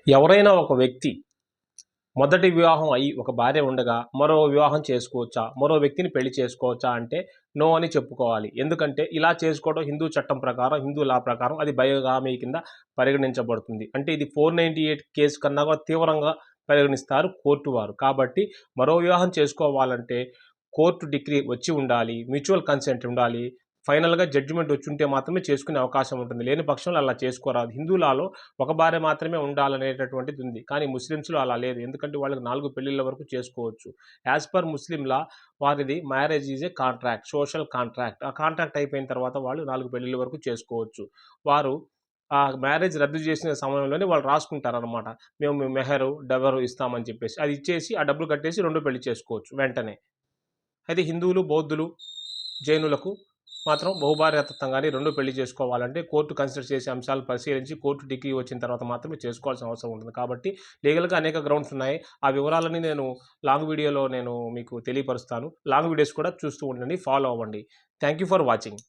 ఎవరైనా ఒక వ్యక్తి మొదటి వివాహం అయ్యి ఒక భార్య ఉండగా మరో వివాహం చేసుకోవచ్చా, మరో వ్యక్తిని పెళ్లి చేసుకోవచ్చా అంటే నో అని చెప్పుకోవాలి. ఎందుకంటే ఇలా చేసుకోవడం హిందూ చట్టం ప్రకారం, హిందూ లా ప్రకారం అది బైగామీ కింద పరిగణించబడుతుంది. అంటే ఇది 498 కేసు కన్నా కూడా తీవ్రంగా పరిగణిస్తారు కోర్టు వారు. కాబట్టి మరో వివాహం చేసుకోవాలంటే కోర్టు డిగ్రీ వచ్చి ఉండాలి, మ్యూచువల్ కన్సెంట్ ఉండాలి, ఫైనల్గా జడ్జిమెంట్ వచ్చి ఉంటే మాత్రమే చేసుకునే అవకాశం ఉంటుంది. లేని పక్షంలో అలా చేసుకోరాదు. హిందూలాలో ఒక భార్య మాత్రమే ఉండాలనేటటువంటిది ఉంది. కానీ ముస్లిమ్స్లో అలా లేదు. ఎందుకంటే వాళ్ళకి 4 పెళ్లిళ్ళ వరకు చేసుకోవచ్చు. యాజ్ పర్ ముస్లిం లా వారిది marriage is a contract, social contract. ఆ కాంట్రాక్ట్ అయిపోయిన తర్వాత వాళ్ళు 4 పెళ్లిళ్ళ వరకు చేసుకోవచ్చు. వారు ఆ మ్యారేజ్ రద్దు చేసిన సమయంలోనే వాళ్ళు రాసుకుంటారనమాట. మేము మెహరు, డబరు ఇస్తామని చెప్పేసి. అది ఇచ్చేసి ఆ డబ్బులు కట్టేసి రెండో పెళ్లి చేసుకోవచ్చు వెంటనే. అయితే హిందువులు, బౌద్ధులు, జైనులకు మాత్రం బహుభార్యాతత్వం కానీ రెండో పెళ్లి చేసుకోవాలంటే కోర్టు కన్సిడర్ చేసే అంశాలు పరిశీలించి కోర్టు డిగ్రీ వచ్చిన తర్వాత మాత్రమే చేసుకోవాల్సిన అవసరం ఉంటుంది. కాబట్టి లీగల్గా అనేక గ్రౌండ్స్ ఉన్నాయి. ఆ వివరాలని నేను లాంగ్ వీడియోలో మీకు తెలియపరుస్తాను. లాంగ్ వీడియోస్ కూడా చూస్తూ ఉండండి, ఫాలో అవ్వండి. Thank you for watching.